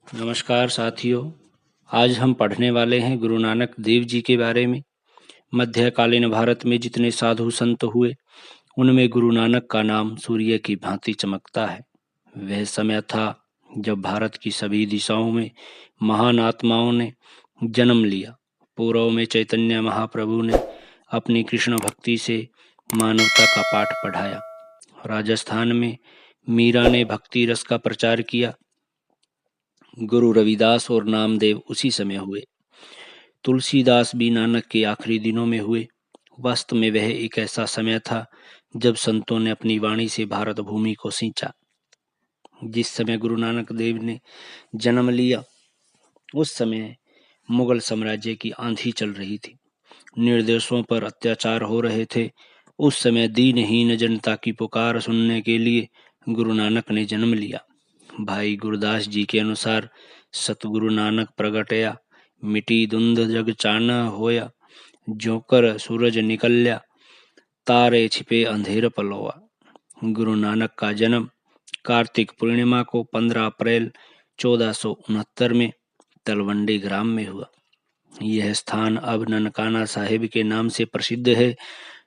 नमस्कार साथियों। आज हम पढ़ने वाले हैं गुरु नानक देव जी के बारे में। मध्यकालीन भारत में जितने साधु संत हुए उनमें गुरु नानक का नाम सूर्य की भांति चमकता है। वह समय था जब भारत की सभी दिशाओं में महान आत्माओं ने जन्म लिया। पूर्व में चैतन्य महाप्रभु ने अपनी कृष्ण भक्ति से मानवता का पाठ पढ़ाया। राजस्थान में मीरा ने भक्ति रस का प्रचार किया। गुरु रविदास और नामदेव उसी समय हुए। तुलसीदास भी नानक के आखिरी दिनों में हुए। वास्तव में वह एक ऐसा समय था जब संतों ने अपनी वाणी से भारत भूमि को सींचा। जिस समय गुरु नानक देव ने जन्म लिया उस समय मुगल साम्राज्य की आंधी चल रही थी। निर्दोषों पर अत्याचार हो रहे थे। उस समय दीनहीन जनता की पुकार सुनने के लिए गुरु नानक ने जन्म लिया। भाई गुरदास जी के अनुसार सतगुरु नानक प्रगटया, मिटी धुंध जग चाना होया, जोकर सूरज निकल्या, तारे छिपे अंधेर पलोआ। गुरु नानक का जन्म कार्तिक पूर्णिमा को 15 अप्रैल 1469 में तलवंडी ग्राम में हुआ। यह स्थान अब ननकाना साहिब के नाम से प्रसिद्ध है,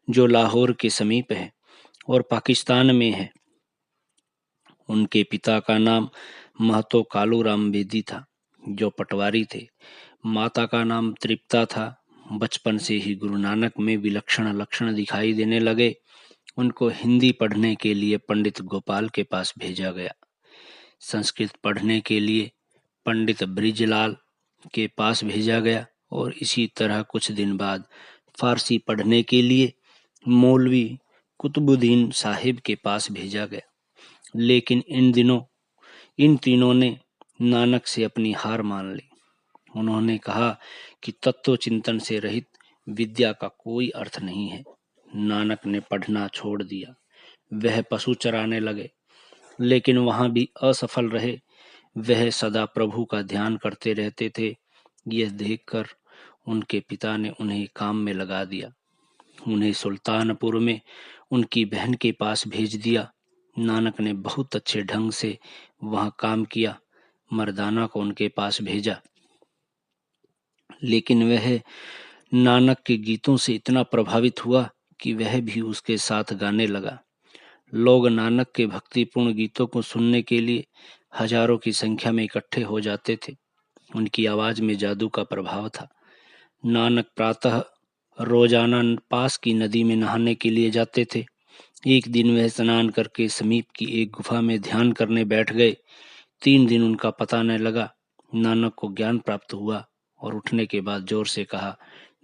जो लाहौर के समीप है और पाकिस्तान में है। उनके पिता का नाम महतो कालूराम बेदी था, जो पटवारी थे। माता का नाम तृप्ता था। बचपन से ही गुरु नानक में विलक्षण लक्षण दिखाई देने लगे। उनको हिंदी पढ़ने के लिए पंडित गोपाल के पास भेजा गया। संस्कृत पढ़ने के लिए पंडित ब्रिजलाल के पास भेजा गया और इसी तरह कुछ दिन बाद फारसी पढ़ने के लिए मौलवी कुतुबुद्दीन साहिब के पास भेजा गया। लेकिन इन तीनों ने नानक से अपनी हार मान ली। उन्होंने कहा कि तत्व चिंतन से रहित विद्या का कोई अर्थ नहीं है। नानक ने पढ़ना छोड़ दिया। वह पशु चराने लगे, लेकिन वहां भी असफल रहे। वह सदा प्रभु का ध्यान करते रहते थे। यह देखकर उनके पिता ने उन्हें काम में लगा दिया। उन्हें सुल्तानपुर में उनकी बहन के पास भेज दिया। नानक ने बहुत अच्छे ढंग से वहां काम किया। मर्दाना को उनके पास भेजा, लेकिन वह नानक के गीतों से इतना प्रभावित हुआ कि वह भी उसके साथ गाने लगा। लोग नानक के भक्तिपूर्ण गीतों को सुनने के लिए हजारों की संख्या में इकट्ठे हो जाते थे। उनकी आवाज में जादू का प्रभाव था। नानक प्रातः रोजाना पास की नदी में नहाने के लिए जाते थे। एक दिन वह स्नान करके समीप की एक गुफा में ध्यान करने बैठ गए। 3 दिन उनका पता न लगा। नानक को ज्ञान प्राप्त हुआ और उठने के बाद जोर से कहा,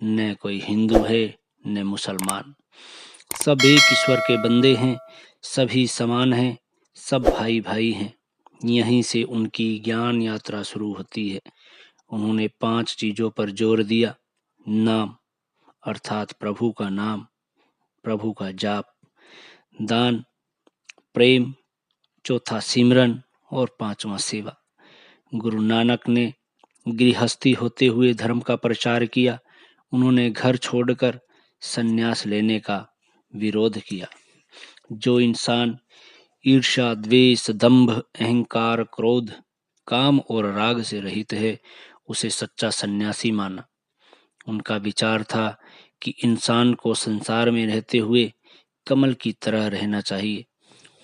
न कोई हिंदू है न मुसलमान, सब एक ईश्वर के बंदे हैं, सभी समान हैं, सब भाई भाई हैं। यहीं से उनकी ज्ञान यात्रा शुरू होती है। उन्होंने 5 चीजों पर जोर दिया। नाम अर्थात प्रभु का नाम, प्रभु का जाप, दान, प्रेम, चौथा सिमरन और 5वां सेवा। गुरु नानक ने गृहस्थी होते हुए धर्म का प्रचार किया। उन्होंने घर छोड़कर संन्यास लेने का विरोध किया। जो इंसान ईर्ष्या, द्वेष, दंभ, अहंकार, क्रोध, काम और राग से रहित है, उसे सच्चा सन्यासी माना। उनका विचार था कि इंसान को संसार में रहते हुए कमल की तरह रहना चाहिए।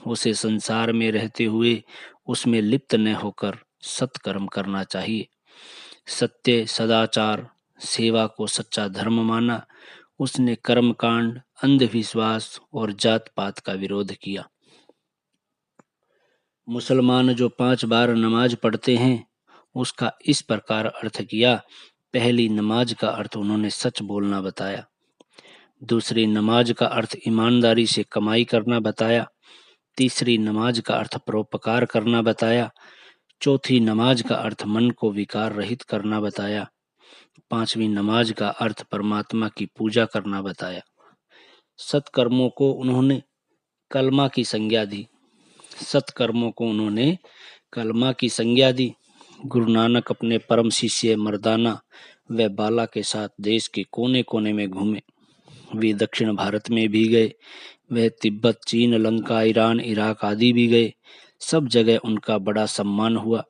उसे संसार में रहते हुए उसमें लिप्त न होकर सत्कर्म करना चाहिए। सत्य, सदाचार, सेवा को सच्चा धर्म माना। उसने कर्मकांड, अंधविश्वास और जात पात का विरोध किया। मुसलमान जो 5 बार नमाज पढ़ते हैं, उसका इस प्रकार अर्थ किया। पहली नमाज का अर्थ उन्होंने सच बोलना बताया। दूसरी नमाज का अर्थ ईमानदारी से कमाई करना बताया। तीसरी नमाज का अर्थ परोपकार करना बताया। चौथी नमाज का अर्थ मन को विकार रहित करना बताया। 5वीं नमाज का अर्थ परमात्मा की पूजा करना बताया। सत्कर्मों को उन्होंने कलमा की संज्ञा दी। सत्कर्मों को उन्होंने कलमा की संज्ञा दी। गुरु नानक अपने परम शिष्य मर्दाना व बाला के साथ देश के कोने कोने में घूमे। वे दक्षिण भारत में भी गए। वह तिब्बत, चीन, लंका, ईरान, इराक आदि भी गए। सब जगह उनका बड़ा सम्मान हुआ।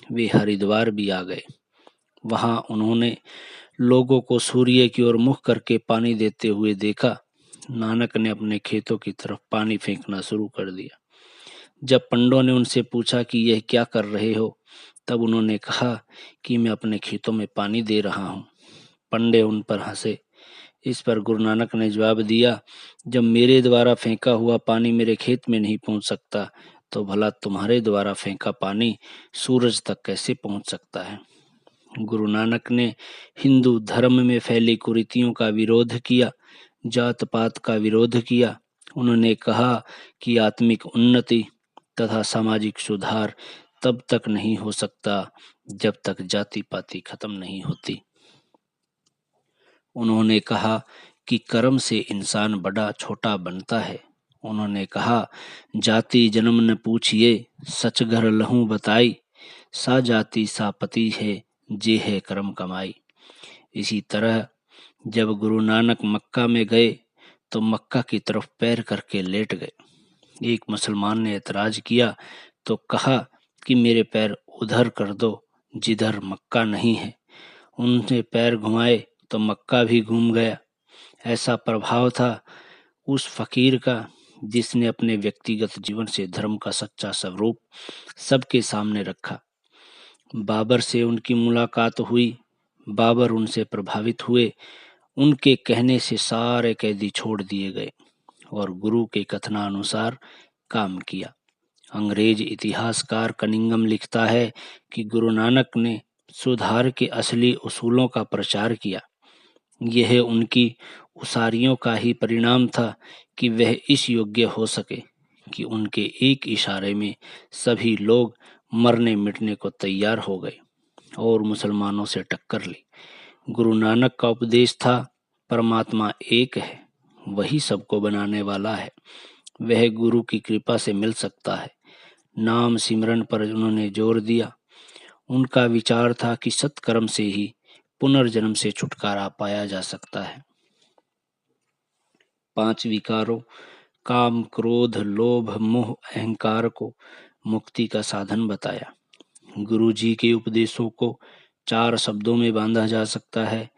वे हरिद्वार भी आ गए। वहां उन्होंने लोगों को सूर्य की ओर मुख करके पानी देते हुए देखा। नानक ने अपने खेतों की तरफ पानी फेंकना शुरू कर दिया। जब पंडों ने उनसे पूछा कि यह क्या कर रहे हो, तब उन्होंने कहा कि मैं अपने खेतों में पानी दे रहा हूँ। पंडे उन पर हंसे। इस पर गुरु नानक ने जवाब दिया, जब मेरे द्वारा फेंका हुआ पानी मेरे खेत में नहीं पहुंच सकता, तो भला तुम्हारे द्वारा फेंका पानी सूरज तक कैसे पहुंच सकता है। गुरु नानक ने हिंदू धर्म में फैली कुरीतियों का विरोध किया, जात पात का विरोध किया। उन्होंने कहा कि आत्मिक उन्नति तथा सामाजिक सुधार तब तक नहीं हो सकता जब तक जाति पाति खत्म नहीं होती। उन्होंने कहा कि कर्म से इंसान बड़ा छोटा बनता है। उन्होंने कहा, जाति जन्म न पूछिए, सच घर लहू बताई, सा जाति सा पति है, जे है कर्म कमाई। इसी तरह जब गुरु नानक मक्का में गए तो मक्का की तरफ पैर करके लेट गए। एक मुसलमान ने एतराज किया तो कहा कि मेरे पैर उधर कर दो जिधर मक्का नहीं है। उनने पैर घुमाए तो मक्का भी घूम गया। ऐसा प्रभाव था उस फकीर का, जिसने अपने व्यक्तिगत जीवन से धर्म का सच्चा स्वरूप सबके सामने रखा। बाबर से उनकी मुलाकात हुई। बाबर उनसे प्रभावित हुए। उनके कहने से सारे कैदी छोड़ दिए गए और गुरु के कथनानुसार काम किया। अंग्रेज इतिहासकार कनिंगम लिखता है कि गुरु नानक ने सुधार के असली उसूलों का प्रचार किया। यह उनकी उसारियों का ही परिणाम था कि वह इस योग्य हो सके कि उनके एक इशारे में सभी लोग मरने मिटने को तैयार हो गए और मुसलमानों से टक्कर ली। गुरु नानक का उपदेश था, परमात्मा एक है, वही सबको बनाने वाला है। वह गुरु की कृपा से मिल सकता है। नाम सिमरन पर उन्होंने जोर दिया। उनका विचार था कि सत्कर्म से ही पुनर्जन्म से छुटकारा पाया जा सकता है। 5 विकारों काम, क्रोध, लोभ, मोह, अहंकार को मुक्ति का साधन बताया। गुरु जी के उपदेशों को 4 शब्दों में बांधा जा सकता है: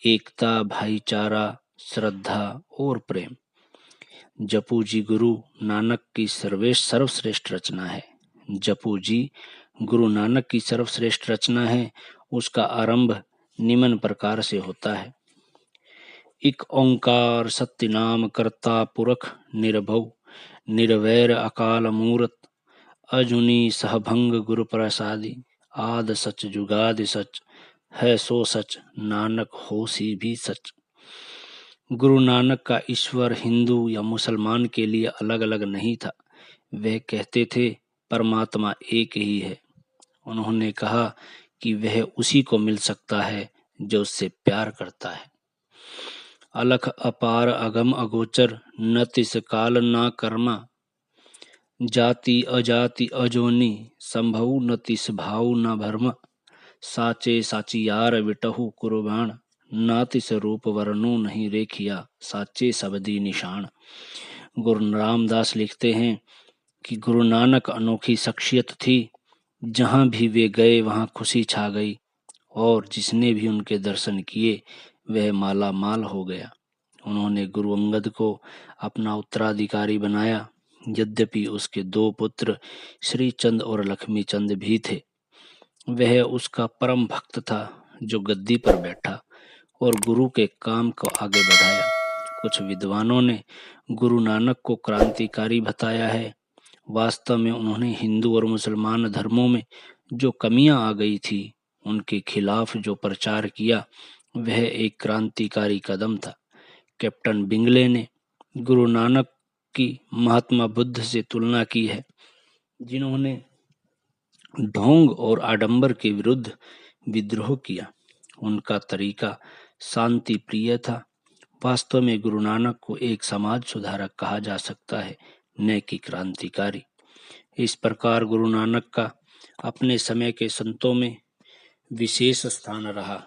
एकता, भाईचारा, श्रद्धा और प्रेम। जपू जी गुरु नानक की सर्वश्रेष्ठ रचना है। जपू जी गुरु नानक की सर्वश्रेष्ठ रचना है। उसका आरंभ निम्न प्रकार से होता है: इक ओंकार सत्य नाम करता पुरख निर्भव, निर्वैर अकाल मूरत, अजुनी सहभंग गुरु प्रसादी, आद सच जुगाद सच, है सो सच नानक होसी भी सच। गुरु नानक का ईश्वर हिंदू या मुसलमान के लिए अलग अलग नहीं था। वह कहते थे परमात्मा एक ही है। उन्होंने कहा कि वह उसी को मिल सकता है जो उससे प्यार करता है। अलख अपार अगम अगोचर, न तिस काल न कर्मा, जाति अजाति अजोनी, संभव न तिस भाव न भर्म, साचे साचियार विटहु कुर्बान, ना तिस रूप वर्णो नहीं रेखिया, साचे सबदी निशान। गुरु रामदास लिखते हैं कि गुरु नानक अनोखी शख्सियत थी। जहां भी वे गए वहां खुशी छा गई और जिसने भी उनके दर्शन किए वह माला माल हो गया। उन्होंने गुरु अंगद को अपना उत्तराधिकारी बनाया। यद्यपि उसके 2 पुत्र श्री चंद और लक्ष्मी चंद भी थे। वह उसका परम भक्त था जो गद्दी पर बैठा और गुरु के काम को आगे बढ़ाया। कुछ विद्वानों ने गुरु नानक को क्रांतिकारी बताया है। वास्तव में उन्होंने हिंदू और मुसलमान धर्मों में जो कमियां आ गई थी उनके खिलाफ जो प्रचार किया वह एक क्रांतिकारी कदम था। कैप्टन बिंगले ने गुरु नानक की महात्मा बुद्ध से तुलना की है, जिन्होंने ढोंग और आडंबर के विरुद्ध विद्रोह किया। उनका तरीका शांति प्रिय था। वास्तव में गुरु नानक को एक समाज सुधारक कहा जा सकता है, न कि क्रांतिकारी। इस प्रकार गुरु नानक का अपने समय के संतों में विशेष स्थान रहा।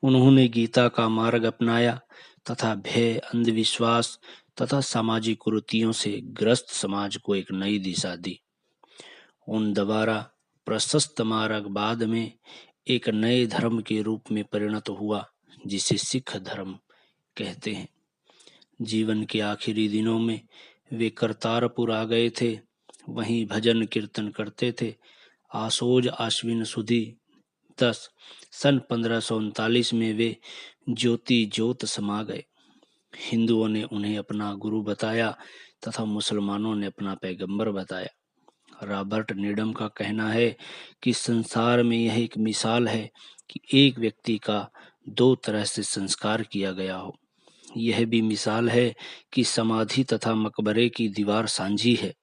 उन्होंने गीता का मार्ग अपनाया तथा भय, अंधविश्वास तथा सामाजिक कुरीतियों से ग्रस्त समाज को एक नई दिशा दी। उन दोबारा प्रशस्त मार्ग बाद में एक नए धर्म के रूप में परिणत हुआ जिसे सिख धर्म कहते हैं। जीवन के आखिरी दिनों में वे करतारपुर आ गए थे। वहीं भजन कीर्तन करते थे। आशोज आश्विन सुदी 10 सन 1539 में वे ज्योति ज्योत समा गए। हिंदुओं ने उन्हें अपना गुरु बताया तथा मुसलमानों ने अपना पैगंबर बताया। रॉबर्ट नीडम का कहना है कि संसार में यह एक मिसाल है कि एक व्यक्ति का दो तरह से संस्कार किया गया हो। यह भी मिसाल है कि समाधि तथा मकबरे की दीवार सांझी है।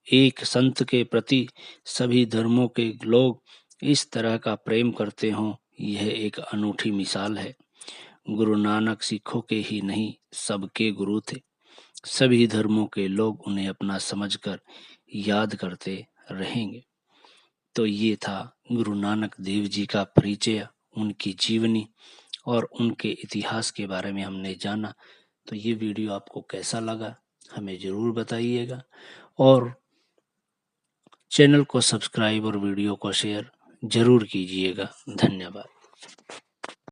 एक संत के प्रति सभी धर्मों के लोग इस तरह का प्रेम करते हों, यह एक अनूठी मिसाल है। गुरु नानक सिखों के ही नहीं, सबके गुरु थे। सभी धर्मों के लोग उन्हें अपना समझकर याद करते रहेंगे। तो ये था गुरु नानक देव जी का परिचय, उनकी जीवनी और उनके इतिहास के बारे में हमने जाना। तो ये वीडियो आपको कैसा लगा हमें ज़रूर बताइएगा और चैनल को सब्सक्राइब और वीडियो को शेयर ज़रूर कीजिएगा। धन्यवाद।